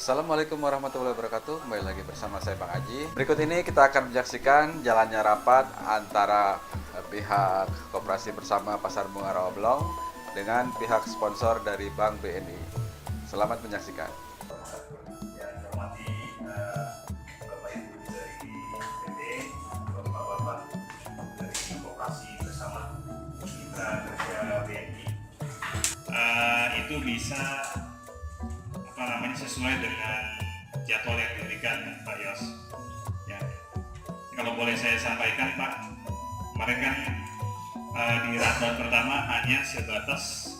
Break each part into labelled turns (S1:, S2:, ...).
S1: Assalamualaikum warahmatullahi wabarakatuh. Kembali lagi bersama saya Bang Aji. Berikut ini kita akan menyaksikan jalannya rapat antara pihak Koperasi Bersama Pasar Bunga Rawablong dengan pihak sponsor dari Bank BNI. Selamat menyaksikan.
S2: Yang hormati Bapak Ibu dari PT, Bapak-Bapak dari Koperasi Bersama Mitra Kerja BNI, itu bisa sesuai dengan jadwal yang diberikan Pak Yos. Ya, kalau boleh saya sampaikan Pak, kemarin kan di rundown pertama hanya sebatas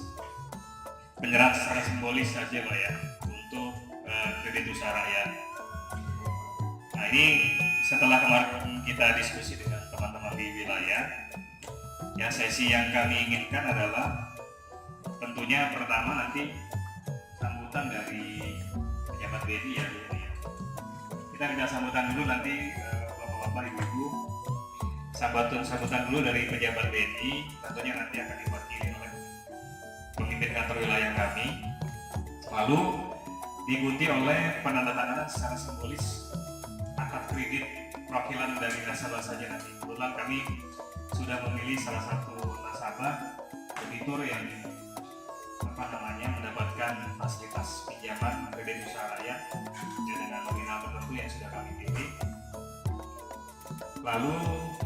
S2: penyerahan secara simbolis saja Pak ya untuk kredit usaha rakyat. Nah ini setelah kemarin kita diskusi dengan teman-teman di wilayah, ya sesi yang kami inginkan adalah tentunya pertama nanti sambutan dari pejabat BNI ya. Kita minta sambutan dulu nanti bapak-bapak, ibu-ibu, sambutan dulu dari pejabat BNI, tentunya nanti akan diwakili oleh pemimpin kantor wilayah kami, lalu diikuti oleh penandatanganan secara simbolis akad kredit perwakilan dari nasabah saja nanti. Kebetulan kami sudah memilih salah satu nasabah debitur yang mendapatkan fasilitas pinjaman kredit usaha rakyat dengan nominal tertentu yang sudah kami pilih. Lalu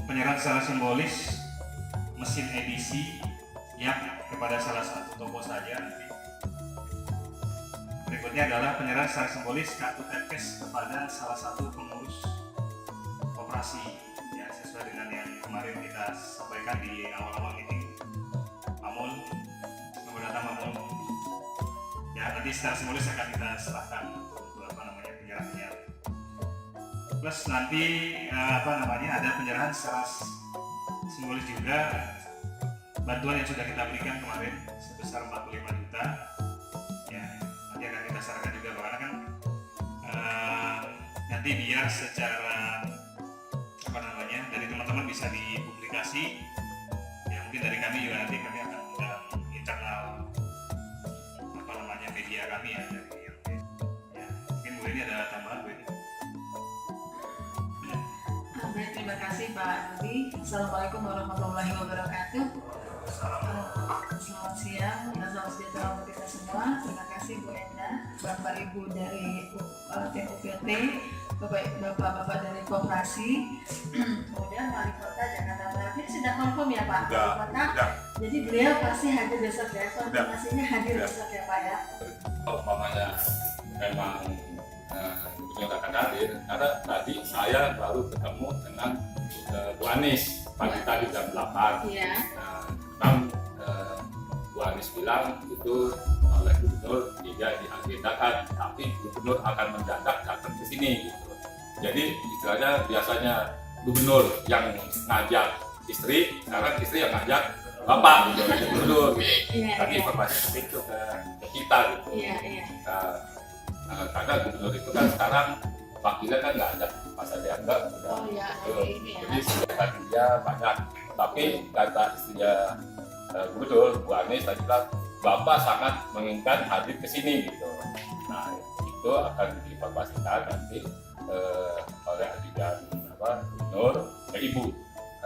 S2: penyerahan secara simbolis mesin edisi yang kepada salah satu toko saja nanti. Berikutnya adalah penyerahan secara simbolis kartu Tetkes kepada salah satu pengurus koperasi, ya sesuai dengan yang kemarin kita sampaikan di awal-awal meeting. Mamul, selamat datang Mamul. Ya nanti secara simbolis akan kita serahkan untuk penyerahannya. Plus nanti ada penyerahan secara simbolis juga bantuan yang sudah kita berikan kemarin sebesar 45 juta. Ya nanti akan kita serahkan juga karena kan nanti biar secara dari teman-teman bisa dipublikasi. Ya mungkin dari kami juga nanti kami akan undang internal media kami ya dari yang ya mungkin Bu ini ada tambahan Bu ini.
S3: Baik, terima kasih Pak Budi. Assalamualaikum warahmatullahi wabarakatuh. Selamat siang, salam sejahtera untuk kita semua. Terima kasih Bu Enda, Bapak Ibu dari tim UPT, Bapak-Bapak dari Koperasi, kemudian Wali Kota Jakarta Barat. Ini sudah confirm ya Pak? Wali Kota. Jadi beliau pasti hadir besok ya, konfirmasinya hadir besok ya Pak ya.
S4: Kalau umpamanya memang gubernur akan hadir, karena tadi saya baru ketemu dengan Bu Anies pagi tadi jam 8.
S3: Iya.
S4: Memang Bu Anies bilang itu oleh gubernur tidak diagendakan, tapi gubernur akan mendadak datang ke sini gitu. Jadi istilahnya biasanya gubernur yang ngajak istri, sekarang istri yang ngajak bapak jadi gubernur. Tadi informasi seperti itu ke kita gitu. Karena gubernur itu kan sekarang wakilnya kan nggak ada, masa dia enggak udah. Jadi sedangkan dia banyak, tapi kata istrinya gubernur Bu Anies tadi bilang bapak sangat menginginkan hadir ke sini gitu. Nah itu akan diinformasikan nanti oleh ajudan gubernur ke ibu.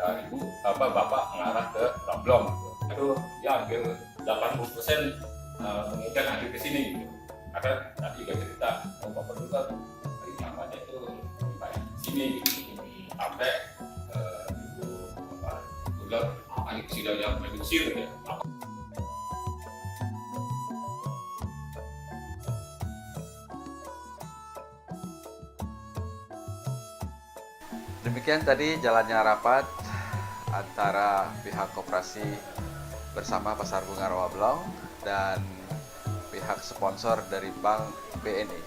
S4: Ibu bapak mengarah ke Rawablong gitu. Itu ya hampir 80% menginginkan hadir ke sini gitu. Karena tadi juga cerita bapak dulu kan dari namanya itu kayak sini gitu. Sampai itu udah ini sudah yang produksi gitu ya.
S1: Demikian tadi jalannya rapat antara pihak Koperasi Bersama Pasar Bunga Rawablong dan pihak sponsor dari Bank BNI.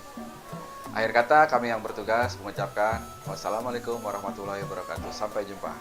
S1: Akhir kata kami yang bertugas mengucapkan wassalamualaikum warahmatullahi wabarakatuh. Sampai jumpa.